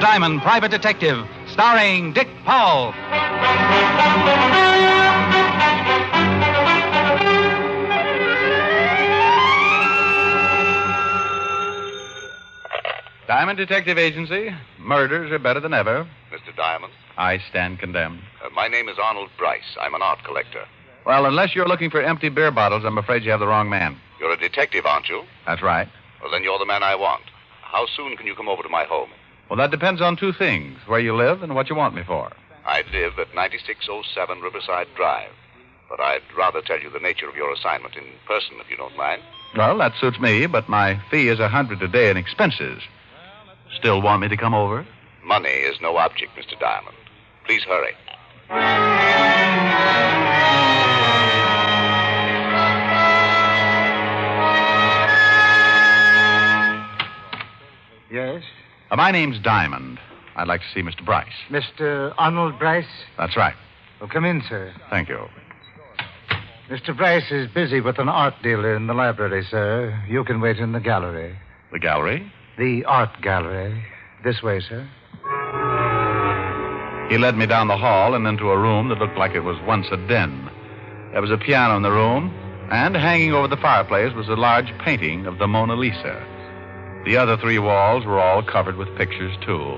Diamond, Private Detective, starring Dick Powell. Diamond Detective Agency. Murders are better than ever. Mr. Diamond? I stand condemned. My name is Arnold Brice. I'm an art collector. Well, unless you're looking for empty beer bottles, I'm afraid you have the wrong man. You're a detective, aren't you? That's right. Well, then you're the man I want. How soon can you come over to my home? Well, that depends on two things, where you live and what you want me for. I live at 9607 Riverside Drive. But I'd rather tell you the nature of your assignment in person, if you don't mind. Well, that suits me, but my fee is $100 a day in expenses. Still want me to come over? Money is no object, Mr. Diamond. Please hurry. Yes? My name's Diamond. I'd like to see Mr. Bryce. Mr. Arnold Brice? That's right. Oh, come in, sir. Thank you. Mr. Bryce is busy with an art dealer in the library, sir. You can wait in the gallery. The gallery? The art gallery. This way, sir. He led me down the hall and into a room that looked like it was once a den. There was a piano in the room, and hanging over the fireplace was a large painting of the Mona Lisa. The other three walls were all covered with pictures, too.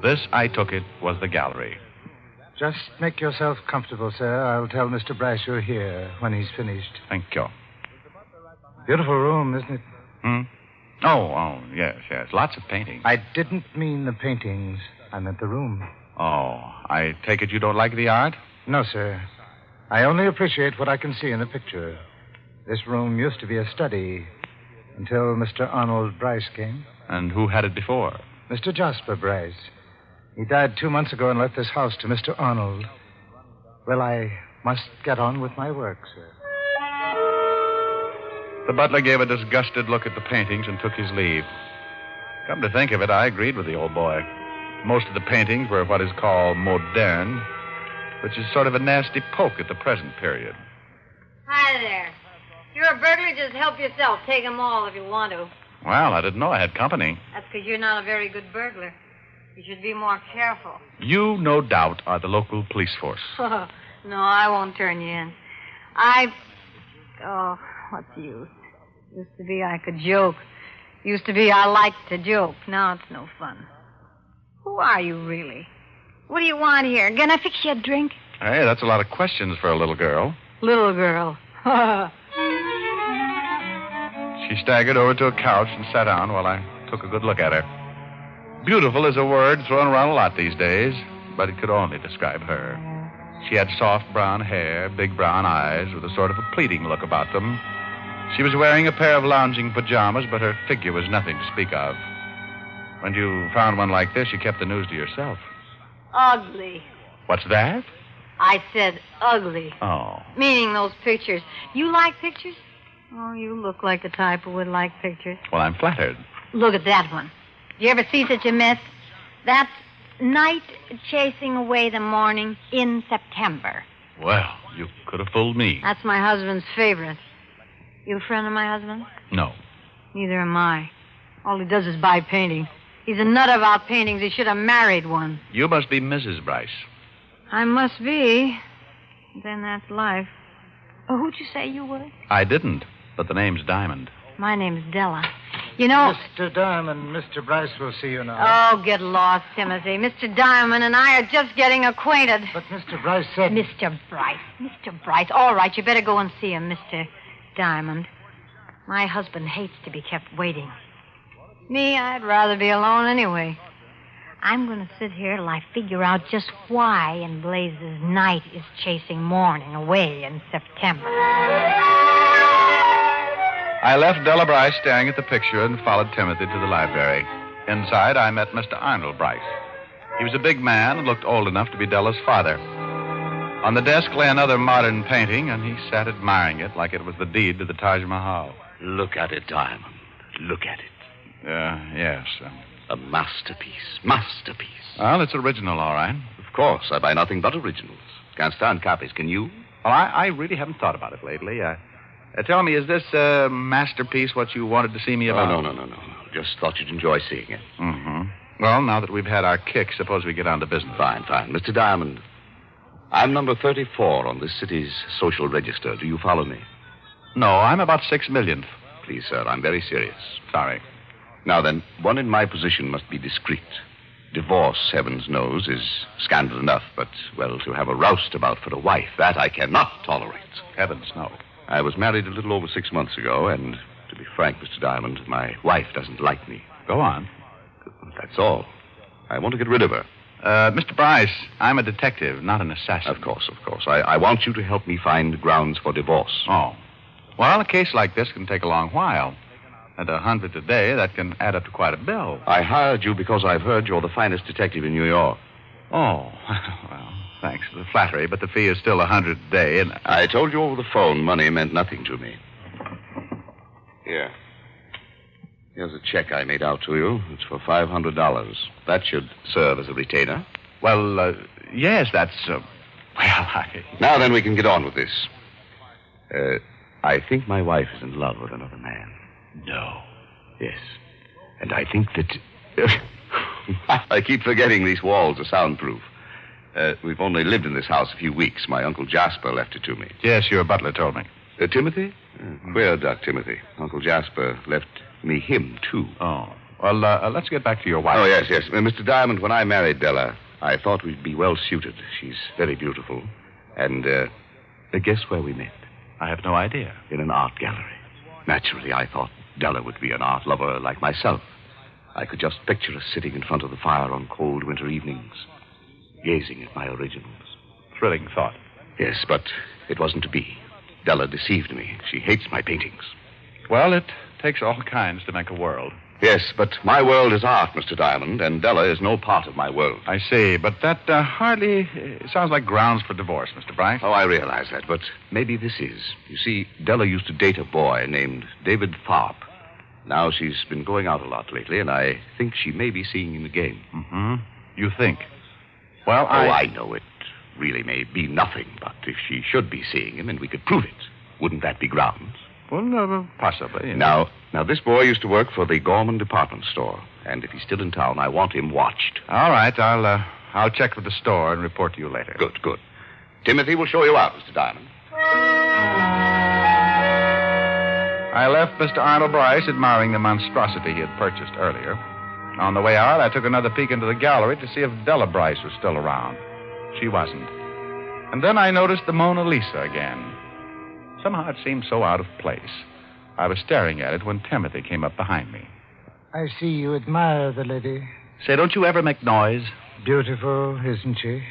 This, I took it, was the gallery. Just make yourself comfortable, sir. I'll tell Mr. Bryce you're here when he's finished. Thank you. Beautiful room, isn't it? Oh, yes. Lots of paintings. I didn't mean the paintings. I meant the room. Oh, I take it you don't like the art? No, sir. I only appreciate what I can see in the picture. This room used to be a study until Mr. Arnold Brice came. And who had it before? Mr. Jasper Bryce. He died 2 months ago and left this house to Mr. Arnold. Well, I must get on with my work, sir. The butler gave a disgusted look at the paintings and took his leave. Come to think of it, I agreed with the old boy. Most of the paintings were what is called moderne, which is sort of a nasty poke at the present period. Hi there. You're a burglar, just help yourself. Take them all if you want to. Well, I didn't know I had company. That's because you're not a very good burglar. You should be more careful. You, no doubt, are the local police force. No, I won't turn you in. Oh, what's the use? Used to be I could joke. Used to be I liked to joke. Now it's no fun. Who are you, really? What do you want here? Can I fix you a drink? Hey, that's a lot of questions for a little girl. Little girl. She staggered over to a couch and sat down while I took a good look at her. Beautiful is a word thrown around a lot these days, but it could only describe her. She had soft brown hair, big brown eyes, with a sort of a pleading look about them. She was wearing a pair of lounging pajamas, but her figure was nothing to speak of. When you found one like this, you kept the news to yourself. Ugly. What's that? I said ugly. Oh. Meaning those pictures. You like pictures? Oh, you look like the type who would like pictures. Well, I'm flattered. Look at that one. You ever see such a mess? That's night chasing away the morning in September. Well, you could have fooled me. That's my husband's favorite. You a friend of my husband? No. Neither am I. All he does is buy paintings. He's a nut about paintings. He should have married one. You must be Mrs. Bryce. I must be. Then that's life. Oh, who'd you say you were? I didn't, but the name's Diamond. My name's Della. You know... Mr. Diamond, Mr. Bryce will see you now. Oh, get lost, Timothy. Mr. Diamond and I are just getting acquainted. But Mr. Bryce said... Mr. Bryce. All right, you better go and see him, Mr. Diamond. My husband hates to be kept waiting. Me, I'd rather be alone anyway. I'm going to sit here till I figure out just why in blazes night is chasing morning away in September. I left Della Bryce staring at the picture and followed Timothy to the library. Inside, I met Mr. Arnold Brice. He was a big man and looked old enough to be Della's father. On the desk lay another modern painting, and he sat admiring it like it was the deed to the Taj Mahal. Look at it, Diamond. Look at it. Yes. A masterpiece. Well, it's original, all right. Of course, I buy nothing but originals. Can't stand copies, can you? Well, I really haven't thought about it lately. Tell me, is this masterpiece what you wanted to see me about? Oh, no. Just thought you'd enjoy seeing it. Mm-hmm. Well, now that we've had our kick, suppose we get on to business. Fine. Mr. Diamond, I'm number 34 on this city's social register. Do you follow me? No, I'm about 6 millionth. Please, sir, I'm very serious. Sorry. Now then, one in my position must be discreet. Divorce, heavens knows, is scandal enough, but, well, to have a roustabout for a wife, that I cannot tolerate. Heavens, no. I was married a little over 6 months ago, and to be frank, Mr. Diamond, my wife doesn't like me. Go on. That's all. I want to get rid of her. Mr. Bryce, I'm a detective, not an assassin. Of course. I want you to help me find grounds for divorce. Oh. Well, a case like this can take a long while. At 100 a day, that can add up to quite a bill. I hired you because I've heard you're the finest detective in New York. Oh, well, thanks for the flattery, but the fee is still 100 a day, and... I told you over the phone money meant nothing to me. Here. Here's a check I made out to you. It's for $500. That should serve as a retainer. Well, yes, that's... Now then, we can get on with this. I think my wife is in love with another man. No. Yes. And I think that... I keep forgetting these walls are soundproof. We've only lived in this house a few weeks. My Uncle Jasper left it to me. Yes, your butler told me. Timothy? Queer duck, Timothy. Uncle Jasper left me him, too. Oh. Well, let's get back to your wife. Oh, yes. Mr. Diamond, when I married Della, I thought we'd be well suited. She's very beautiful. And, guess where we met? I have no idea. In an art gallery. Naturally, I thought Della would be an art lover like myself. I could just picture us sitting in front of the fire on cold winter evenings, gazing at my originals. Thrilling thought. Yes, but it wasn't to be. Della deceived me. She hates my paintings. Well, it takes all kinds to make a world. Yes, but my world is art, Mr. Diamond, and Della is no part of my world. I see, but that hardly sounds like grounds for divorce, Mr. Bryce. Oh, I realize that, but maybe this is. You see, Della used to date a boy named David Tharp. Now she's been going out a lot lately, and I think she may be seeing him again. Mm-hmm. You think? Well, I know it really may be nothing, but if she should be seeing him and we could prove it, wouldn't that be grounds? Well, possibly. Now, this boy used to work for the Gorman department store, and if he's still in town, I want him watched. All right, I'll check with the store and report to you later. Good. Timothy will show you out, Mr. Diamond. I left Mr. Arnold Brice admiring the monstrosity he had purchased earlier. On the way out, I took another peek into the gallery to see if Della Bryce was still around. She wasn't. And then I noticed the Mona Lisa again. Somehow it seemed so out of place. I was staring at it when Timothy came up behind me. I see you admire the lady. Say, don't you ever make noise? Beautiful, isn't she?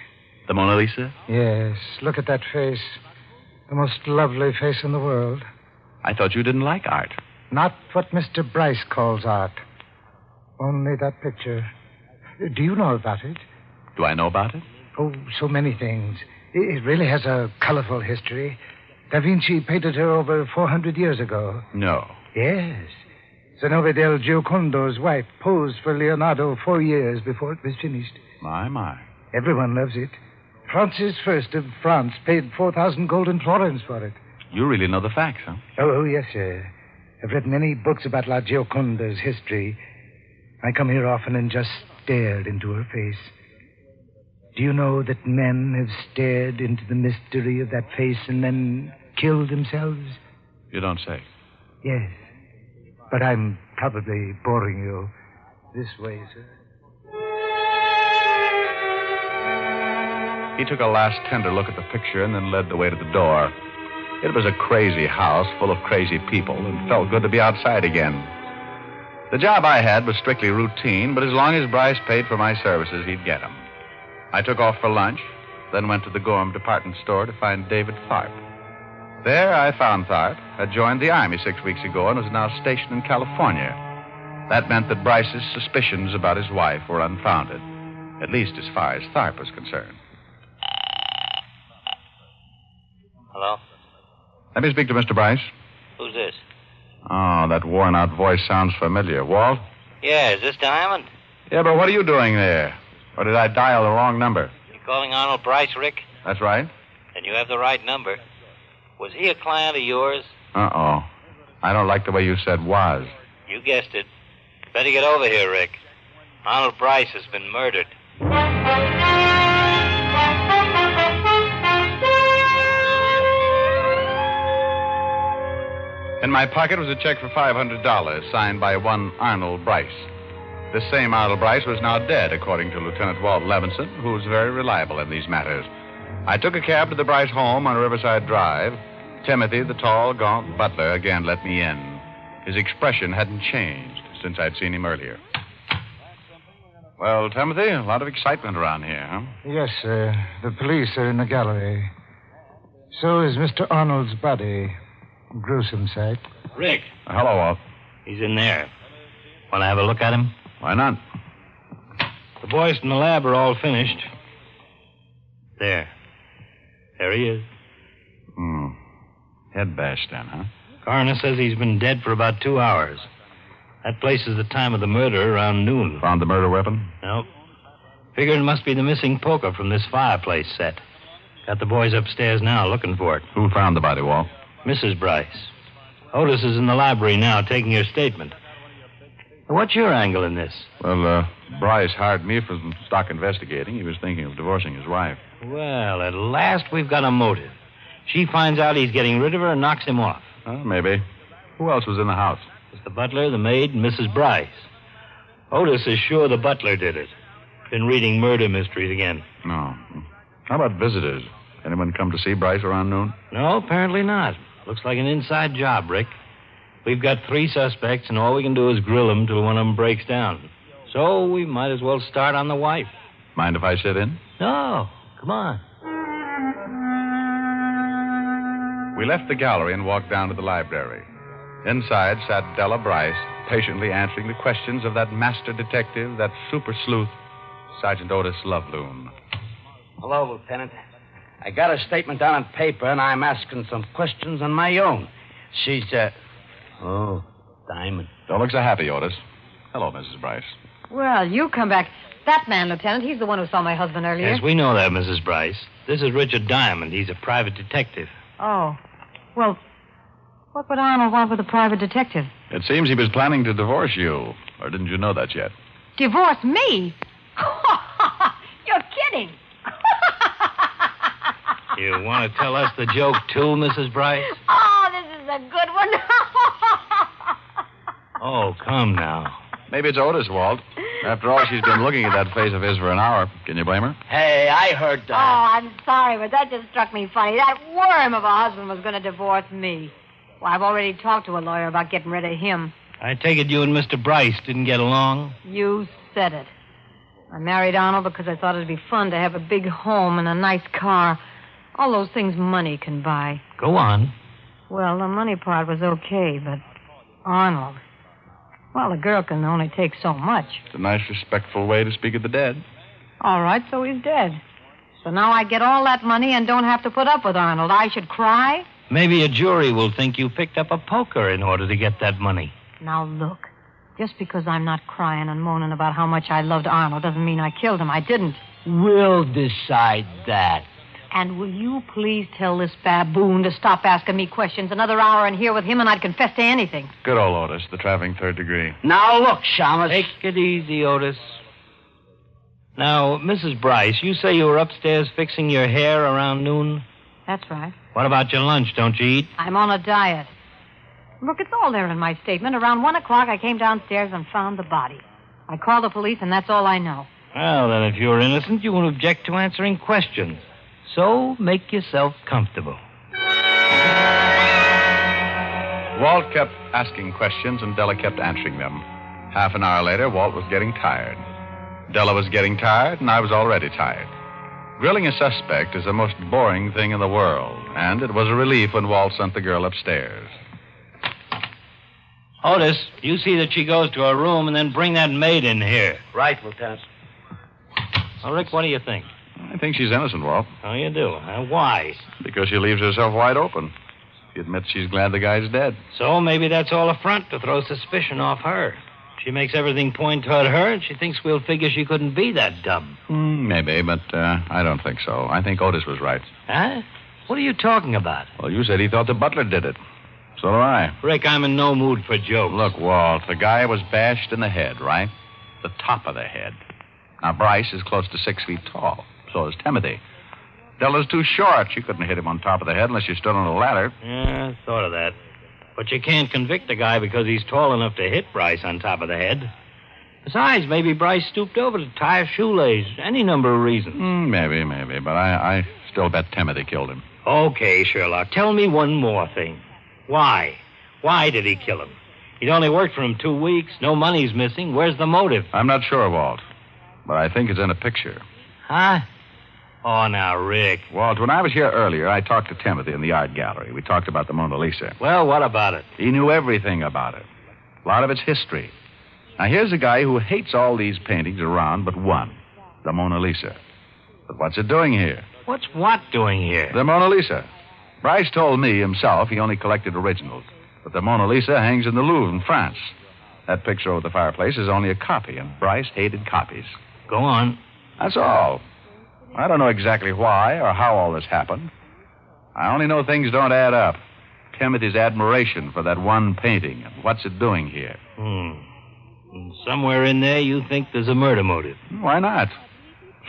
The Mona Lisa? Yes. Look at that face. The most lovely face in the world. I thought you didn't like art. Not what Mr. Bryce calls art. Only that picture. Do you know about it? Do I know about it? Oh, so many things. It really has a colorful history. Da Vinci painted her over 400 years ago. No. Yes. Zenobia del Giocondo's wife posed for Leonardo 4 years before it was finished. My. Everyone loves it. Francis I of France paid 4,000 golden florins for it. You really know the facts, huh? Oh, yes, sir. I've read many books about La Gioconda's history. I come here often and just stared into her face. Do you know that men have stared into the mystery of that face and then killed themselves? You don't say. Yes. But I'm probably boring you. This way, sir. He took a last tender look at the picture and then led the way to the door. It was a crazy house full of crazy people, and felt good to be outside again. The job I had was strictly routine, but as long as Bryce paid for my services, he'd get them. I took off for lunch, then went to the Gorham department store to find David Tharp. There I found Tharp, had joined the Army 6 weeks ago and was now stationed in California. That meant that Bryce's suspicions about his wife were unfounded, at least as far as Tharp was concerned. Hello? Let me speak to Mr. Bryce. Who's this? Oh, that worn-out voice sounds familiar. Walt? Yeah, is this Diamond? Yeah, but what are you doing there? Or did I dial the wrong number? You calling Arnold Brice, Rick? That's right. Then you have the right number. Was he a client of yours? Uh-oh. I don't like the way you said was. You guessed it. Better get over here, Rick. Arnold Brice has been murdered. In my pocket was a check for $500 signed by one Arnold Brice. This same Arnold Brice was now dead, according to Lieutenant Walt Levinson, who was very reliable in these matters. I took a cab to the Brice home on Riverside Drive. Timothy, the tall, gaunt butler, again let me in. His expression hadn't changed since I'd seen him earlier. Well, Timothy, a lot of excitement around here, huh? Yes, sir. The police are in the gallery. So is Mr. Arnold's body. Gruesome sight. Rick. Hello, Walt. He's in there. Want to have a look at him? Why not? The boys from the lab are all finished. There he is. Head bashed then, huh? Coroner says he's been dead for about 2 hours. That places the time of the murder around noon. Found the murder weapon? Nope. Figure it must be the missing poker from this fireplace set. Got the boys upstairs now looking for it. Who found the body, Walt? Mrs. Bryce. Otis is in the library now taking her statement. What's your angle in this? Well, Bryce hired me for some stock investigating. He was thinking of divorcing his wife. Well, at last we've got a motive. She finds out he's getting rid of her and knocks him off. Maybe. Who else was in the house? It's the butler, the maid, and Mrs. Bryce. Otis is sure the butler did it. Been reading murder mysteries again. No. How about visitors? Anyone come to see Bryce around noon? No, apparently not. Looks like an inside job, Rick. We've got 3 suspects, and all we can do is grill them till one of them breaks down. So we might as well start on the wife. Mind if I sit in? No. Come on. We left the gallery and walked down to the library. Inside sat Della Bryce, patiently answering the questions of that master detective, that super sleuth, Sergeant Otis Loveloon. Hello, Lieutenant. I got a statement down on paper, and I'm asking some questions on my own. She's, Oh, Diamond. Don't look so happy, Otis. Hello, Mrs. Bryce. Well, you come back. That man, Lieutenant, he's the one who saw my husband earlier. Yes, we know that, Mrs. Bryce. This is Richard Diamond. He's a private detective. Oh. Well, what would Arnold want with a private detective? It seems he was planning to divorce you. Or didn't you know that yet? Divorce me? You're kidding. You want to tell us the joke, too, Mrs. Bryce? Oh, this is a good one. Oh, come now. Maybe it's Otis, Walt. After all, she's been looking at that face of his for an hour. Can you blame her? Hey, I heard that. Oh, I'm sorry, but that just struck me funny. That worm of a husband was going to divorce me. Well, I've already talked to a lawyer about getting rid of him. I take it you and Mr. Bryce didn't get along? You said it. I married Arnold because I thought it'd be fun to have a big home and a nice car. All those things money can buy. Go on. Well, the money part was okay, but Arnold... Well, a girl can only take so much. It's a nice, respectful way to speak of the dead. All right, so he's dead. So now I get all that money and don't have to put up with Arnold. I should cry? Maybe a jury will think you picked up a poker in order to get that money. Now, look. Just because I'm not crying and moaning about how much I loved Arnold doesn't mean I killed him. I didn't. We'll decide that. And will you please tell this baboon to stop asking me questions? Another hour in here with him and I'd confess to anything. Good old Otis, the traveling third degree. Now, look, Shamus. Take it easy, Otis. Now, Mrs. Bryce, you say you were upstairs fixing your hair around noon? That's right. What about your lunch? Don't you eat? I'm on a diet. Look, it's all there in my statement. Around 1 o'clock, I came downstairs and found the body. I called the police, and that's all I know. Well, then, if you're innocent, you won't object to answering questions. So make yourself comfortable. Walt kept asking questions, and Della kept answering them. Half an hour later, Walt was getting tired. Della was getting tired, and I was already tired. Grilling a suspect is the most boring thing in the world, and it was a relief when Walt sent the girl upstairs. Otis, you see that she goes to her room and then bring that maid in here. Right, Lieutenant. Well, Rick, what do you think? I think she's innocent, Walt. Oh, you do? Why? Because she leaves herself wide open. She admits she's glad the guy's dead. So maybe that's all a front to throw suspicion off her. She makes everything point toward her, and she thinks we'll figure she couldn't be that dumb. Maybe, but I don't think so. I think Otis was right. Huh? What are you talking about? Well, you said he thought the butler did it. So do I. Rick, I'm in no mood for jokes. Look, Walt, the guy was bashed in the head, right? the top of the head. Now, Bryce is close to 6 feet tall. So is Timothy. Della's too short. She couldn't hit him on top of the head unless you stood on a ladder. Yeah, I thought of that. But you can't convict a guy because he's tall enough to hit Bryce on top of the head. Besides, maybe Bryce stooped over to tie a shoelace. Any number of reasons. Maybe. But I still bet Timothy killed him. Okay, Sherlock. Tell me one more thing. Why? Why did he kill him? He'd only worked for him 2 weeks. No money's missing. Where's the motive? I'm not sure, Walt. But I think it's in a picture. Huh? Oh, now, Rick. Walt, when I was here earlier, I talked to Timothy in the art gallery. We talked about the Mona Lisa. Well, what about it? He knew everything about it. A lot of its history. Now, here's a guy who hates all these paintings around but one. The Mona Lisa. But what's it doing here? What's what doing here? The Mona Lisa. Bryce told me himself he only collected originals. But the Mona Lisa hangs in the Louvre in France. That picture over the fireplace is only a copy, and Bryce hated copies. Go on. That's all. I don't know exactly why or how all this happened. I only know things don't add up. Timothy's admiration for that one painting and what's it doing here. And somewhere in there you think there's a murder motive. Why not?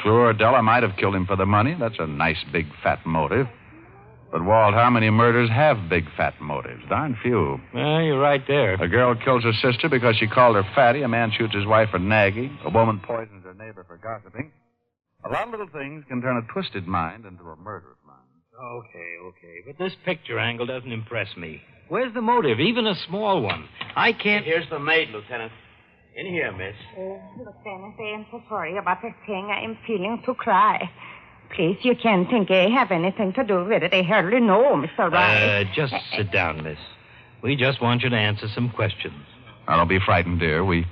Sure, Della might have killed him for the money. That's a nice, big, fat motive. But, Walt, how many murders have big, fat motives? Darn few. Well, you're right there. A girl kills her sister because she called her fatty. A man shoots his wife for nagging. A woman poisons her neighbor for gossiping. A lot of little things can turn a twisted mind into a murderous mind. Okay. But this picture angle doesn't impress me. Where's the motive, even a small one? I can't... Here's the maid, Lieutenant. In here, miss. Oh, Lieutenant, I am so sorry about this thing. I am feeling to cry. Please, you can't think I have anything to do with it. I hardly know, Mr. Rice. Just sit down, miss. We just want you to answer some questions. Now, don't be frightened, dear. We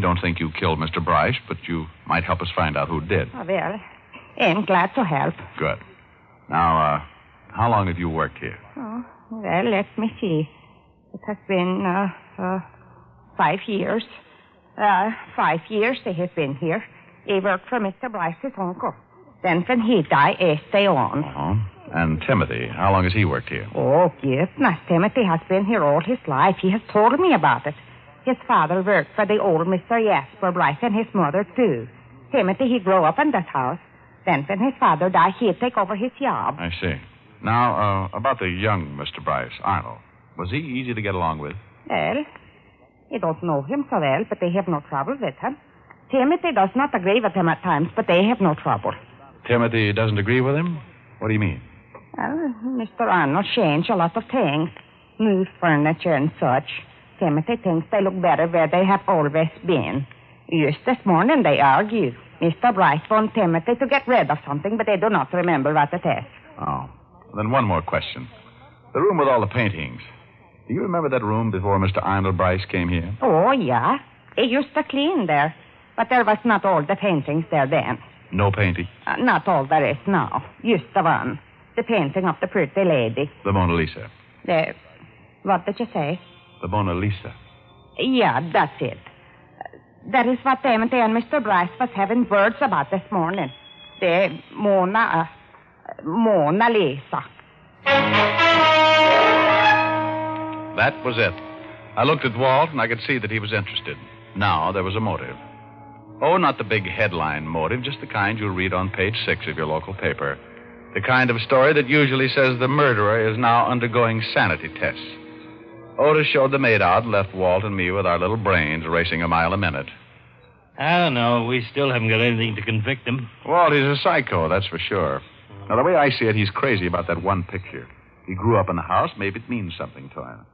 don't think you killed Mr. Bryce, but you might help us find out who did. Oh, well, I'm glad to help. Good. Now, how long have you worked here? Oh, well, let me see. It has been 5 years. 5 years they have been here. I worked for Mr. Bryce's uncle. Then when he died, I stay on. Uh-huh. And Timothy, how long has he worked here? Oh, goodness. Timothy has been here all his life. He has told me about it. His father worked for the old Mr. Jasper Bryce and his mother, too. Timothy, he grew up in that house. Then when his father died, he'd take over his job. I see. Now, about the young Mr. Bryce, Arnold. Was he easy to get along with? Well, I don't know him so well, but they have no trouble with him. Timothy does not agree with him at times, but they have no trouble. Timothy doesn't agree with him? What do you mean? Well, Mr. Arnold changed a lot of things. Moved furniture and such. Timothy thinks they look better where they have always been. Just this morning they argue. Mr. Bryce wants Timothy to get rid of something, but they do not remember what it is. Oh. Then one more question. The room with all the paintings. Do you remember that room before Mr. Arnold Brice came here? Oh, yeah. He used to clean there. But there was not all the paintings there then. No painting? Not all there is now. Just the one. The painting of the pretty lady. The Mona Lisa. What did you say? The Mona Lisa. Yeah, that's it. That is what Timothy and Mr. Bryce was having words about this morning. The Mona Lisa. That was it. I looked at Walt, and I could see that he was interested. Now there was a motive. Oh, not the big headline motive, just the kind you'll read on page 6 of your local paper. The kind of story that usually says the murderer is now undergoing sanity tests. Otis showed the maid out and left Walt and me with our little brains racing a mile a minute. I don't know. We still haven't got anything to convict him. Walt, he's a psycho, that's for sure. Now, the way I see it, he's crazy about that one picture. He grew up in the house. Maybe it means something to him.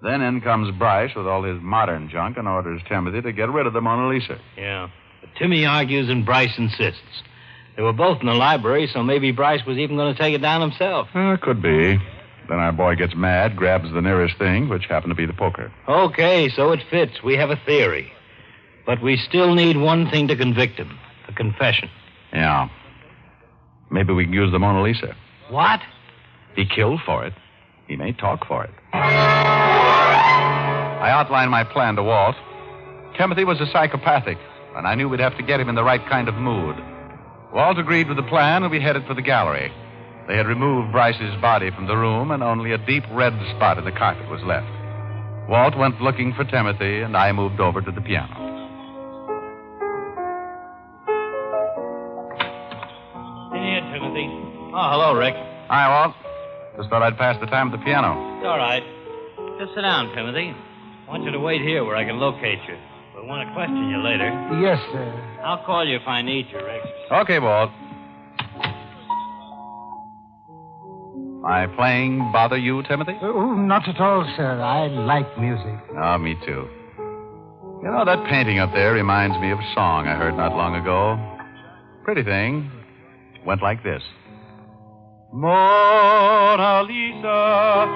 Then in comes Bryce with all his modern junk and orders Timothy to get rid of the Mona Lisa. Yeah. But Timmy argues and Bryce insists. They were both in the library, so maybe Bryce was even going to take it down himself. Could be. Then our boy gets mad, grabs the nearest thing, which happened to be the poker. Okay, so it fits. We have a theory. But we still need one thing to convict him. A confession. Yeah. Maybe we can use the Mona Lisa. What? He killed for it. He may talk for it. I outlined my plan to Walt. Timothy was a psychopathic, and I knew we'd have to get him in the right kind of mood. Walt agreed with the plan, and we headed for the gallery. They had removed Bryce's body from the room, and only a deep red spot in the carpet was left. Walt went looking for Timothy, and I moved over to the piano. hello, Rick. Hi, Walt. Just thought I'd pass the time at the piano. It's all right. Just sit down, Timothy. I want you to wait here where I can locate you. We'll want to question you later. Yes, sir. I'll call you if I need you, Rick. Okay, Walt. My playing bother you, Timothy? Oh, not at all, sir. I like music. Oh, me too. You know, that painting up there reminds me of a song I heard not long ago. Pretty thing. Went like this. Mona Lisa,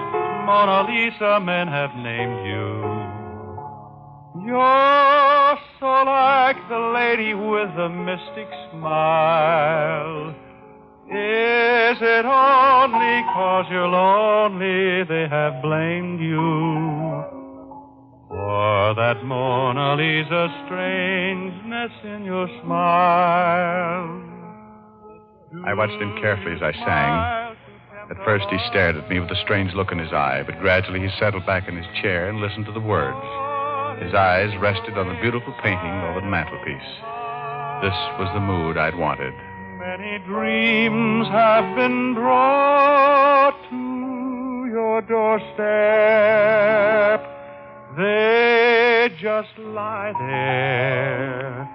Mona Lisa, men have named you. You're so like the lady with the mystic smile. Is it only 'cause you're lonely they have blamed you for that Mona Lisa strangeness in your smile? I watched him carefully as I sang. At first he stared at me with a strange look in his eye, but gradually he settled back in his chair and listened to the words. His eyes rested on the beautiful painting over the mantelpiece. This was the mood I'd wanted. Many dreams have been brought to your doorstep. They just lie there,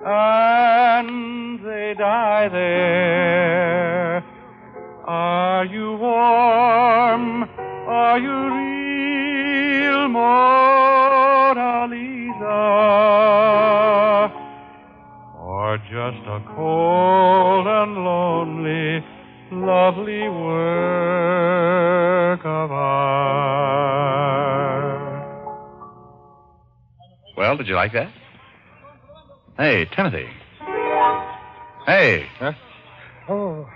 and they die there. Are you warm? Are you real, Mona Lisa? Or just a cold and lonely, lovely work of art? Well, did you like that? Hey, Timothy. Hey. Huh? Oh,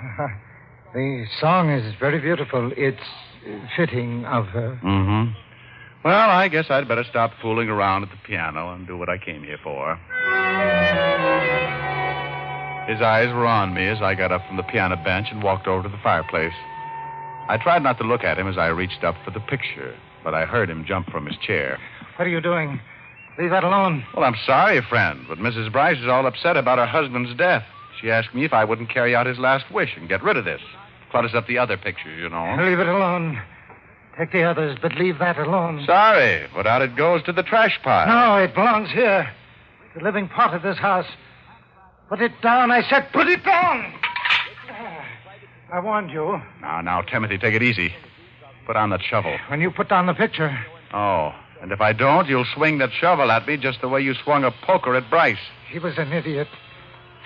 the song is very beautiful. It's fitting of her. Mm-hmm. Well, I guess I'd better stop fooling around at the piano and do what I came here for. His eyes were on me as I got up from the piano bench and walked over to the fireplace. I tried not to look at him as I reached up for the picture, but I heard him jump from his chair. What are you doing? Leave that alone. Well, I'm sorry, friend, but Mrs. Bryce is all upset about her husband's death. She asked me if I wouldn't carry out his last wish and get rid of this. Clutters up the other pictures, you know. Leave it alone. Take the others, but leave that alone. Sorry, but out it goes to the trash pile. No, it belongs here. The living part of this house. Put it down, I said. Put it down! I warned you. Now, Timothy, take it easy. Put on that shovel. When you put down the picture. Oh, and if I don't, you'll swing that shovel at me just the way you swung a poker at Bryce. He was an idiot.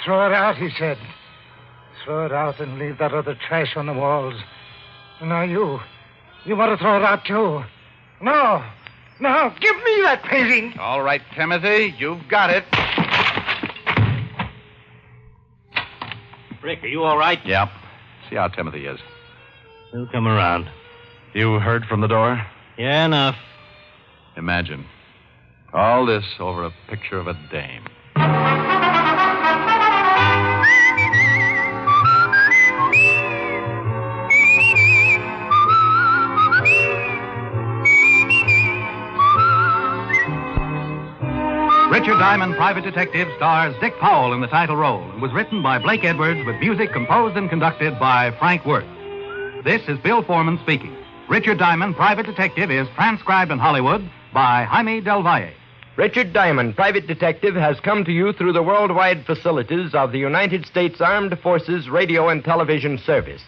Throw it out, he said. Throw it out and leave that other trash on the walls. Now you want to throw it out, too. No, give me that painting. All right, Timothy, you've got it. Rick, are you all right? Yep. See how Timothy is. He'll come around. You heard from the door? Yeah, enough. Imagine. All this over a picture of a dame. Richard Diamond, Private Detective, stars Dick Powell in the title role. It was written by Blake Edwards with music composed and conducted by Frank Worth. This is Bill Forman speaking. Richard Diamond, Private Detective, is transcribed in Hollywood by Jaime del Valle. Richard Diamond, Private Detective, has come to you through the worldwide facilities of the United States Armed Forces Radio and Television Service.